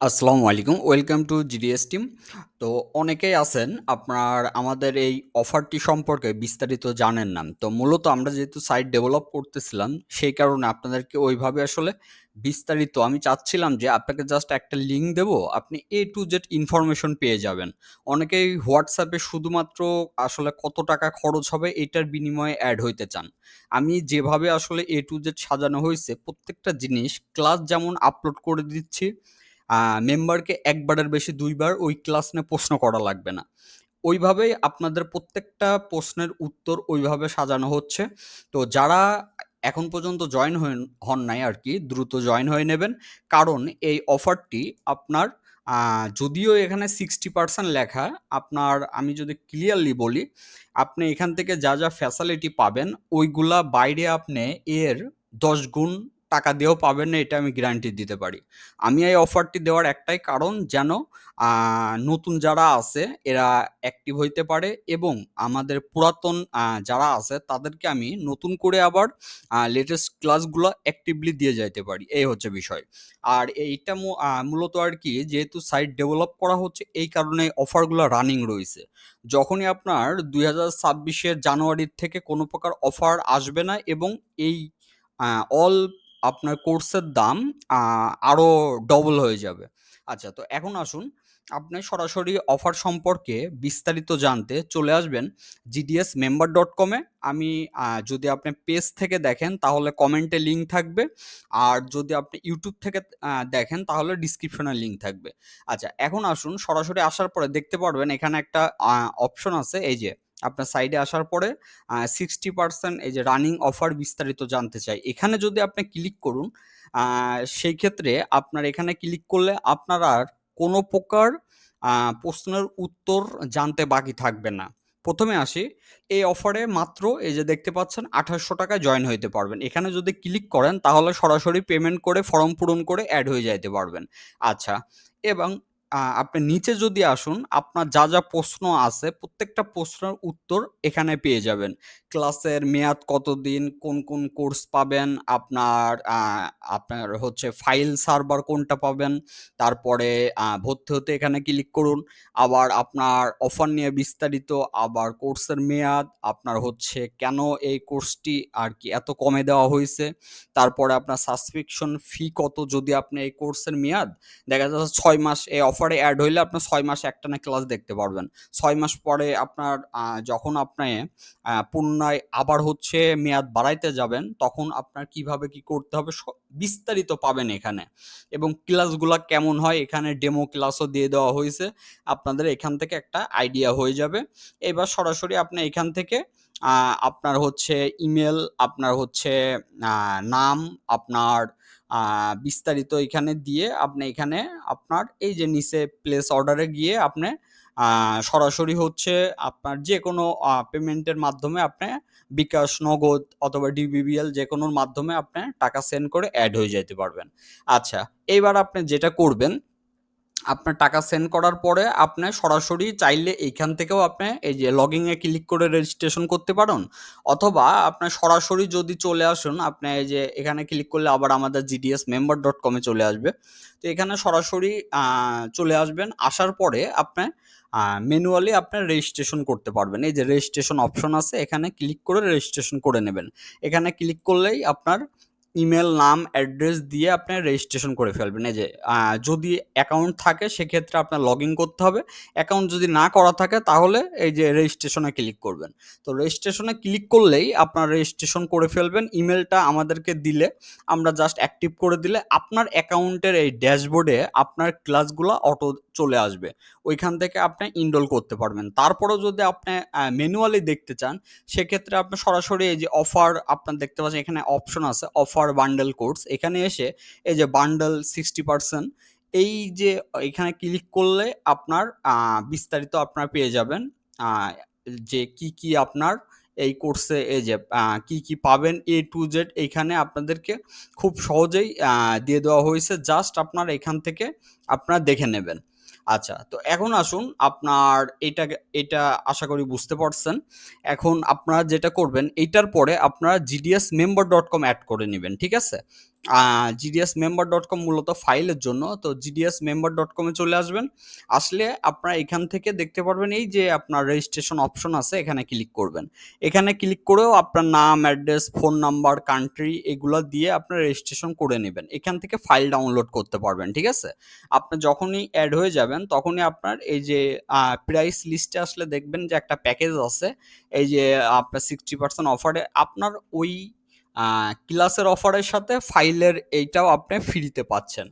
আসসালামু আলাইকুম। Welcome to GDS team. তো অনেকেই আছেন আপনার আমাদের এই অফারটি সম্পর্কে বিস্তারিত জানেন না। তো মূলত আমরা যেহেতু সাইট ডেভেলপ করতেছিলাম, সেই কারণে আপনাদেরকে ওইভাবে আসলে বিস্তারিত আমি চাচ্ছিলাম যে আপনাকে জাস্ট একটা লিঙ্ক দেবো, আপনি A to Z ইনফরমেশন পেয়ে যাবেন। অনেকেই WhatsApp এ শুধুমাত্র আসলে কত টাকা খরচ হবে এটার বিনিময়ে এড হইতে চান। আমি যেভাবে আসলে A to Z সাজানো হইছে প্রত্যেকটা জিনিস ক্লাস যেমন আপলোড করে দিচ্ছি, মেম্বারকে ১ বারের বেশি ২ বার ওই ক্লাস নিয়ে প্রশ্ন করা লাগবে না। ওইভাবেই আপনাদের প্রত্যেকটা প্রশ্নের উত্তর ওইভাবে সাজানো হচ্ছে। তো যারা এখন পর্যন্ত জয়েন হন নাই আরকি, দ্রুত জয়েন হয়ে নেবেন। কারণ এই অফারটি আপনার যদিও এখানে 60% লেখা, আপনার আমি যদি ক্লিয়ারলি বলি, আপনি এখান থেকে যা ফ্যাসিলিটি পাবেন, ওইগুলা বাইরে আপনি এর ১০ গুণ টাকা দিয়েও পাবেন না, এটা আমি গ্যারান্টি দিতে পারি। আমি এই অফারটি দেওয়ার একটাই কারণ, যেন নতুন যারা আছে এরা অ্যাক্টিভ হইতে পারে এবং আমাদের পুরাতন যারা আছে তাদেরকে আমি নতুন করে আবার লেটেস্ট ক্লাসগুলো অ্যাক্টিভলি দিয়ে যাইতে পারি। এই হচ্ছে বিষয়। আর এইটা মূলত আরকি যেহেতু সাইট ডেভেলপ করা হচ্ছে এই কারণে অফারগুলা রানিং রইছে। যখনই আপনার ২০২৬ এর জানুয়ারির থেকে কোনো প্রকার অফার আসবে না এবং এই আ অল আপনার কোর্সের দাম আ আরো ডবল হয়ে যাবে। আচ্ছা, তো এখন আসুন আপনি সরাসরি অফার সম্পর্কে বিস্তারিত জানতে চলে আসবেন gdsmember.com এ। আমি যদি আপনি পেজ থেকে দেখেন তাহলে কমেন্টে লিঙ্ক থাকবে। আর যদি আপনি YouTube থেকে দেখেন তাহলে ডেসক্রিপশনে লিঙ্ক থাকবে। আচ্ছা, এখন আসুন সরাসরি আসার পরে দেখতে পারবেন এখানে একটা অপশন আছে, এই যে আপনার সাইডে আসার পরে 60% এই যে রানিং অফার বিস্তারিত জানতে চাই। এখানে যদি আপনি ক্লিক করুন, আ সেই ক্ষেত্রে আপনার এখানে ক্লিক করলে আপনার আর কোনো প্রকার আ প্রশ্নের উত্তর জানতে বাকি থাকবে না। ১ম এ আসি, এই অফারে মাত্র এই যে দেখতে পাচ্ছেন ৳২৮০০ য় জয়েন হইতে পারবেন। এখানে যদি ক্লিক করেন তাহলে সরাসরি পেমেন্ট করে ফর্ম পূরণ করে এড হয়ে যাইতে পারবেন। আচ্ছা, এবং আপনি নিচে যদি আসুন, আপনার যা প্রশ্ন আছে প্রত্যেকটা প্রশ্নের উত্তর এখানে পেয়ে যাবেন। ক্লাসের মেয়াদ কতদিন, কোন কোর্স পাবেন, আপনার হচ্ছে ফাইল সার্ভার কোনটা পাবেন, তারপরে ভর্তি হতে এখানে ক্লিক করুন। আবার আপনার অফার নিয়ে বিস্তারিত, আবার কোর্সের মেয়াদ, আপনার হচ্ছে কেন এই কোর্সটি আরকি এত কমে দেওয়া হইছে। তারপরে আপনার সাবস্ক্রিপশন ফি কত, যদি আপনি এই কোর্সের মেয়াদ দেখা যাচ্ছে ৬ মাস এই অফারে এড হইলে আপনার ৬ মাস একটানা ক্লাস দেখতে পারবেন। ৬ মাস পরে আপনার যখন আপনি পুনরায় আবার হচ্ছে মেয়াদ বাড়াইতে যাবেন, তখন আপনার কিভাবে কি করতে হবে বিস্তারিত পাবেন এখানে। এবং ক্লাসগুলা কেমন হয় এখানে ডেমো ক্লাসও দিয়ে দেওয়া হইছে। আপনাদের এখান থেকে একটা আইডিয়া হয়ে যাবে। এবার সরাসরি আপনি এখান থেকে আ আপনার হচ্ছে ইমেল, আপনার হচ্ছে নাম, আপনার আ বিস্তারিত এখানে দিয়ে আপনি এখানে আপনার এই যে নিচে প্লেস অর্ডারে গিয়ে আপনি আ সরাসরি হচ্ছে আপনার যেকোনো পেমেন্টের মাধ্যমে আপনি বিকাশ, নগদ অথবা ডিবিবিএল যেকোনোর মাধ্যমে আপনি টাকা সেন্ড করে এড হয়ে যাইতে পারবেন। আচ্ছা, এইবার আপনি যেটা করবেন, আপনার টাকা সেন্ড করার পরে আপনি সরাসরি চাইলে এইখান থেকেও আপনি এই যে লগইন এ ক্লিক করে রেজিস্ট্রেশন করতে পারেন। অথবা আপনার সরাসরি যদি চলে আসুন, আপনি এই যে এখানে ক্লিক করলে আবার আমাদের gdsmember.com এ চলে আসবে। তো এখানে সরাসরি চলে আসবেন। আসার পরে আপনি ম্যানুয়ালি আপনার রেজিস্ট্রেশন করতে পারবেন। এই যে রেজিস্ট্রেশন অপশন আছে, এখানে ক্লিক করে রেজিস্ট্রেশন করে নেবেন। এখানে ক্লিক করলেই আপনার ইমেল, নাম, অ্যাড্রেস দিয়ে আপনি রেজিস্ট্রেশন করে ফেলবেন। এই যে যদি অ্যাকাউন্ট থাকে সেক্ষেত্রে আপনার লগইন করতে হবে। অ্যাকাউন্ট যদি না করা থাকে তাহলে এই যে রেজিস্ট্রেশনে ক্লিক করবেন। তো রেজিস্ট্রেশনে ক্লিক করলেই আপনার রেজিস্ট্রেশন করে ফেলবেন। ইমেলটা আমাদেরকে দিলে আমরা জাস্ট অ্যাক্টিভ করে দিলে আপনার অ্যাকাউন্টের এই ড্যাশবোর্ডে আপনার ক্লাসগুলা অটো চলে আসবে। ওইখান থেকে আপনি ইনরোল করতে পারবেন। তারপরেও যদি আপনি ম্যানুয়ালি দেখতে চান, সেক্ষেত্রে আপনি সরাসরি এই যে অফার আপনার দেখতে পাচ্ছেন এখানে অপশন আছে অফার বান্ডেল কোর্স। এখানে এসে এই যে বান্ডেল 60%, এই যে এখানে ক্লিক করলে আপনার বিস্তারিত আপনারা পেয়ে যাবেন। আ যে কি আপনার এই কোর্সে এই যে কি পাবেন A to Z এইখানে আপনাদেরকে খুব সহজেই দিয়ে দেওয়া হইছে। জাস্ট আপনারা এখান থেকে আপনারা দেখে নেবেন। আচ্ছা, তো এখন আসুন আপনার এটা আশা করি বুঝতে পারছেন। এখন আপনারা যেটা করবেন এইটার পরে আপনারা gdsmember.com এড করে নিবেন। ঠিক আছে? gdsmember.com মূলত ফাইলের জন্য। তো gdsmember.com এ চলে আসবেন। আসলে আপনারা এখান থেকে দেখতে পারবেন এই যে আপনার রেজিস্ট্রেশন অপশন আছে, এখানে ক্লিক করবেন। এখানে ক্লিক করেও আপনার নাম, অ্যাড্রেস, ফোন নাম্বার, কান্ট্রি এগুলা দিয়ে আপনার রেজিস্ট্রেশন করে নেবেন। এখান থেকে ফাইল ডাউনলোড করতে পারবেন, ঠিক আছে? আপনি যখনই এড হয়ে যাবেন তখনই আপনার এই যে প্রাইস লিস্টে আসলে দেখবেন যে একটা প্যাকেজ আছে। এই যে আপনার 60% অফারে আপনার ওই ক্লাসের অফারের সাথে ফাইলের এইটাও আপনি ফ্রিতে পাচ্ছেন।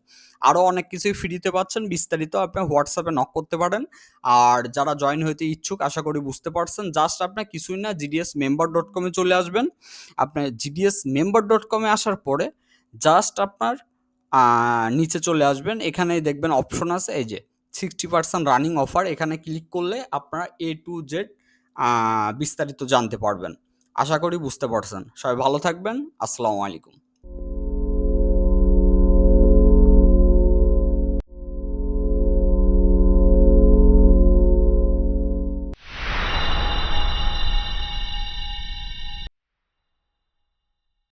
আরো অনেক কিছুই ফ্রিতে পাচ্ছেন। বিস্তারিত আপনি হোয়াটসঅ্যাপে নক করতে পারেন। আর যারা জয়েন হইতে ইচ্ছুক আশা করি বুঝতে পারছেন। জাস্ট আপনার কিছুই না, gdsmember.com এ চলে আসবেন। আপনার gdsmember.com এ আসার পরে জাস্ট আপনার নিচে চলে আসবেন। এখানেই দেখবেন অপশন আছে এই যে 60% রানিং অফার। এখানে ক্লিক করলে আপনারা A to Z বিস্তারিত জানতে পারবেন। আশা করি বুঝতে পারছেন। সবাই ভালো থাকবেন। আসসালামু আলাইকুম।